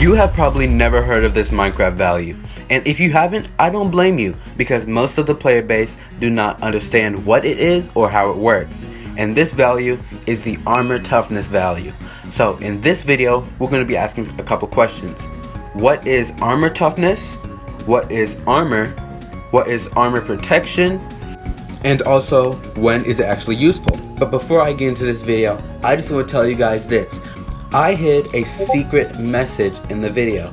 You have probably never heard of this Minecraft value, and if you haven't, I don't blame you, because most of the player base do not understand what it is or how it works, and this value is the armor toughness value. So in this video, we're going to be asking a couple questions. What is armor toughness? What is armor? What is armor protection? And also, when is it actually useful? But before I get into this video, I just want to tell you guys this. I hid a secret message in the video.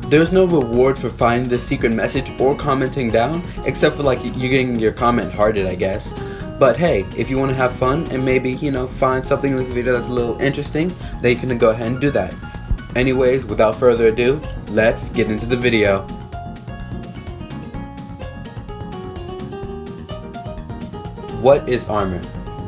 There's no reward for finding this secret message or commenting down, except for like you getting your comment hearted, I guess. But hey, if you want to have fun and maybe, find something in this video that's a little interesting, then you can go ahead and do that. Anyways, without further ado, let's get into the video. What is armor?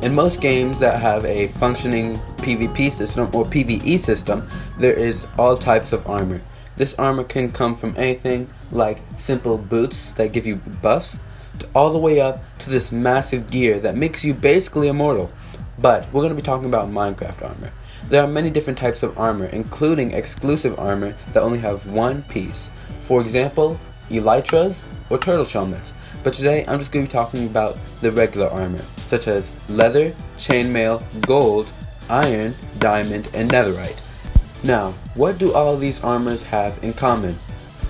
In most games that have a functioning PvP system or PvE system, there is all types of armor. This armor can come from anything like simple boots that give you buffs, to all the way up to this massive gear that makes you basically immortal. But we're going to be talking about Minecraft armor. There are many different types of armor, including exclusive armor that only have one piece. For example, elytras or turtle helmets. But today I'm just going to be talking about the regular armor, such as leather, chainmail, gold, iron, diamond, and netherite. Now, what do all of these armors have in common?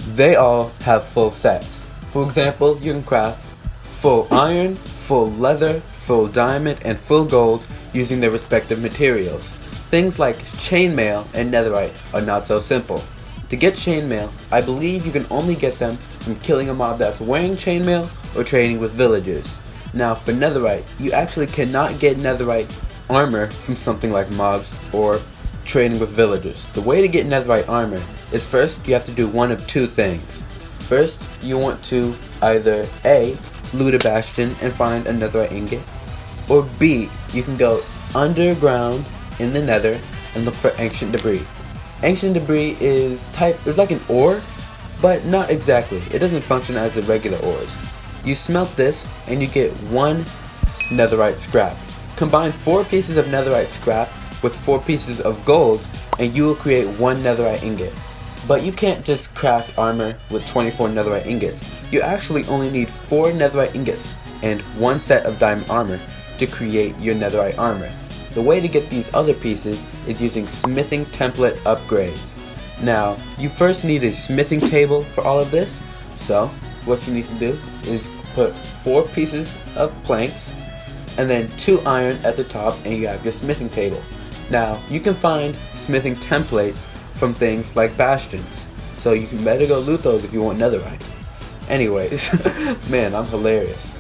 They all have full sets. For example, you can craft full iron, full leather, full diamond, and full gold using their respective materials. Things like chainmail and netherite are not so simple. To get chainmail, I believe you can only get them from killing a mob that's wearing chainmail or trading with villagers. Now for netherite, you actually cannot get netherite armor from something like mobs or trading with villagers. The way to get netherite armor is first you have to do one of two things. First, you want to either A, loot a bastion and find a netherite ingot, or B, you can go underground in the nether and look for ancient debris. Ancient debris is like an ore, but not exactly. It doesn't function as the regular ores. You smelt this and you get one netherite scrap. Combine 4 pieces of netherite scrap with 4 pieces of gold and you will create one netherite ingot. But you can't just craft armor with 24 netherite ingots. You actually only need 4 netherite ingots and 1 set of diamond armor to create your netherite armor. The way to get these other pieces is using smithing template upgrades. Now, you first need a smithing table for all of this, so what you need to do is put 4 pieces of planks and then 2 iron at the top and you have your smithing table. Now, you can find smithing templates from things like bastions, so you can better go loot those if you want netherite. Anyways, man, I'm hilarious.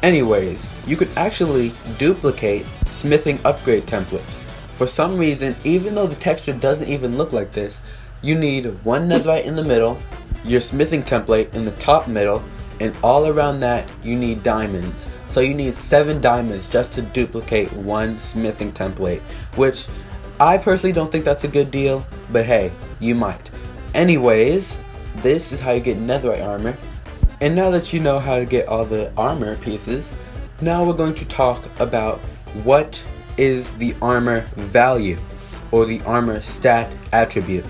Anyways, you could actually duplicate smithing upgrade templates. For some reason, even though the texture doesn't even look like this, you need 1 netherite in the middle, your smithing template in the top middle, and all around that you need diamonds. So you need 7 diamonds just to duplicate 1 smithing template, which I personally don't think that's a good deal, but hey, you might. Anyways, this is how you get netherite armor. And now that you know how to get all the armor pieces, now we're going to talk about what is the armor value, or the armor stat attribute.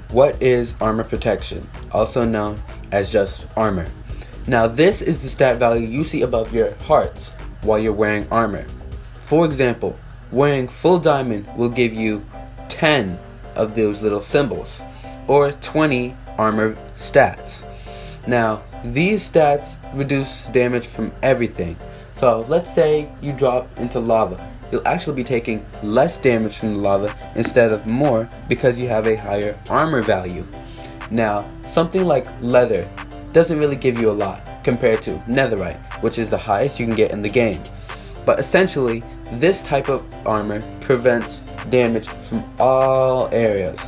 What is armor protection, also known as just armor? Now this is the stat value you see above your hearts while you're wearing armor. For example, wearing full diamond will give you 10 of those little symbols, or 20 armor stats. Now, these stats reduce damage from everything. So let's say you drop into lava. You'll actually be taking less damage from the lava instead of more because you have a higher armor value. Now, something like leather doesn't really give you a lot compared to netherite, which is the highest you can get in the game. But essentially, this type of armor prevents damage from all areas.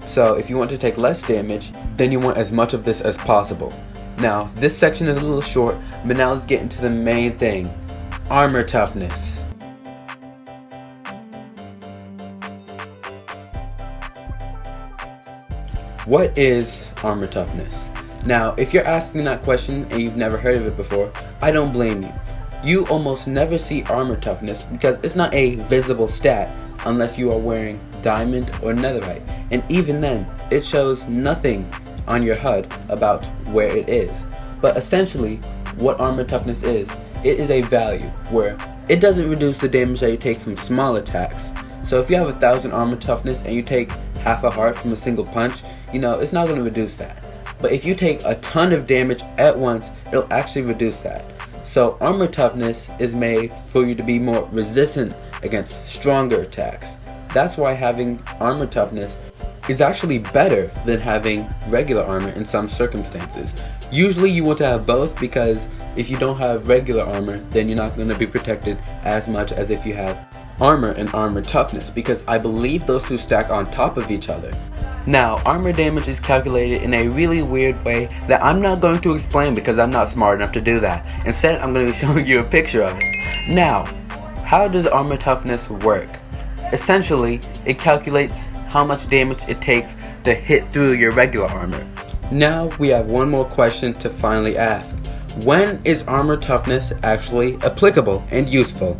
So if you want to take less damage, then you want as much of this as possible. Now, this section is a little short, but now let's get into the main thing. Armor toughness. What is armor toughness? Now, if you're asking that question and you've never heard of it before, I don't blame you. You almost never see armor toughness because it's not a visible stat unless you are wearing diamond or netherite, and even then it shows nothing on your HUD about where it is. But essentially what armor toughness is, it is a value where it doesn't reduce the damage that you take from small attacks. So if you have 1000 armor toughness and you take half a heart from a single punch, it's not going to reduce that. But if you take a ton of damage at once, it'll actually reduce that. So armor toughness is made for you to be more resistant against stronger attacks. That's why having armor toughness is actually better than having regular armor in some circumstances. Usually you want to have both, because if you don't have regular armor, then you're not going to be protected as much as if you have armor and armor toughness, because I believe those two stack on top of each other. Now, armor damage is calculated in a really weird way that I'm not going to explain because I'm not smart enough to do that. Instead, I'm going to be showing you a picture of it. Now, how does armor toughness work? Essentially, it calculates how much damage it takes to hit through your regular armor. Now, we have one more question to finally ask. When is armor toughness actually applicable and useful?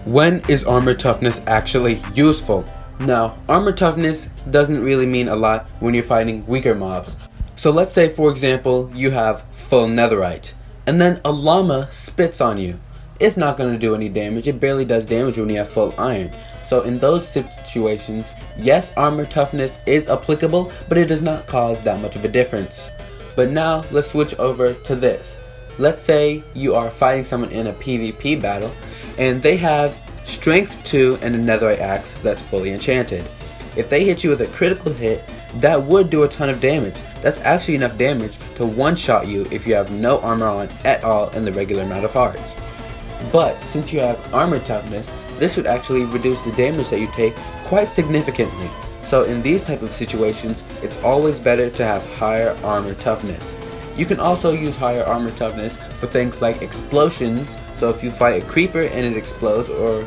When is armor toughness actually useful? Now, armor toughness doesn't really mean a lot when you're fighting weaker mobs. So let's say, for example, you have full netherite, and then a llama spits on you. It's not going to do any damage. It barely does damage when you have full iron. So in those situations, yes, armor toughness is applicable, but it does not cause that much of a difference. But now, let's switch over to this. Let's say you are fighting someone in a PvP battle, and they have strength 2 and a netherite axe that's fully enchanted. If they hit you with a critical hit, that would do a ton of damage. That's actually enough damage to one-shot you if you have no armor on at all in the regular amount of hearts. But since you have armor toughness, this would actually reduce the damage that you take quite significantly. So in these type of situations, it's always better to have higher armor toughness. You can also use higher armor toughness for things like explosions. So if you fight a creeper and it explodes, or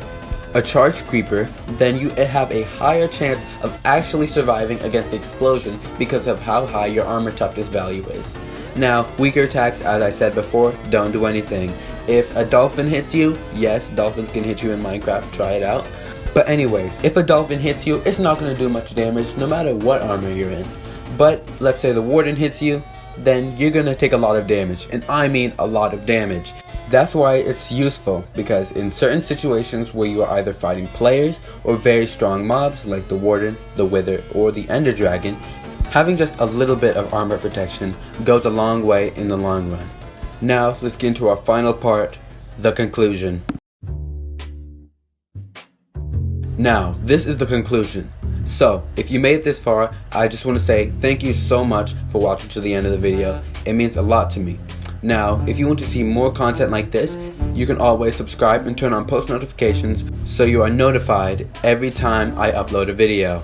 a charged creeper, then you have a higher chance of actually surviving against the explosion because of how high your armor toughness value is. Now, weaker attacks, as I said before, don't do anything. If a dolphin hits you, yes, dolphins can hit you in Minecraft, try it out. But anyways, if a dolphin hits you, it's not going to do much damage no matter what armor you're in. But let's say the warden hits you, then you're going to take a lot of damage, and I mean a lot of damage. That's why it's useful, because in certain situations where you are either fighting players or very strong mobs like the warden, the wither, or the ender dragon, having just a little bit of armor protection goes a long way in the long run. Now let's get into our final part, the conclusion. Now, this is the conclusion. So, if you made it this far, I just want to say thank you so much for watching to the end of the video. It means a lot to me. Now, if you want to see more content like this, you can always subscribe and turn on post notifications so you are notified every time I upload a video.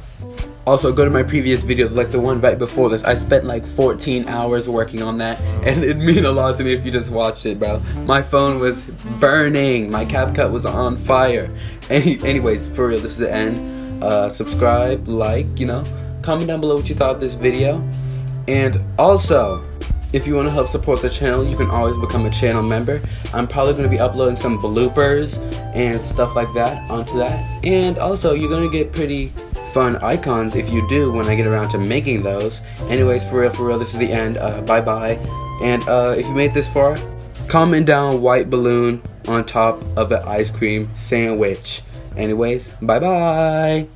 Also, go to my previous video, like the one right before this. I spent like 14 hours working on that, and it'd mean a lot to me if you just watched it, bro. My phone was burning. My CapCut was on fire. Anyways, for real, this is the end. Subscribe, like, comment down below what you thought of this video. And also, if you want to help support the channel, you can always become a channel member. I'm probably going to be uploading some bloopers and stuff like that onto that. And also, you're going to get pretty fun icons if you do when I get around to making those. Anyways, for real, this is the end. Bye-bye. And if you made this far, comment down white balloon on top of an ice cream sandwich. Anyways, bye-bye.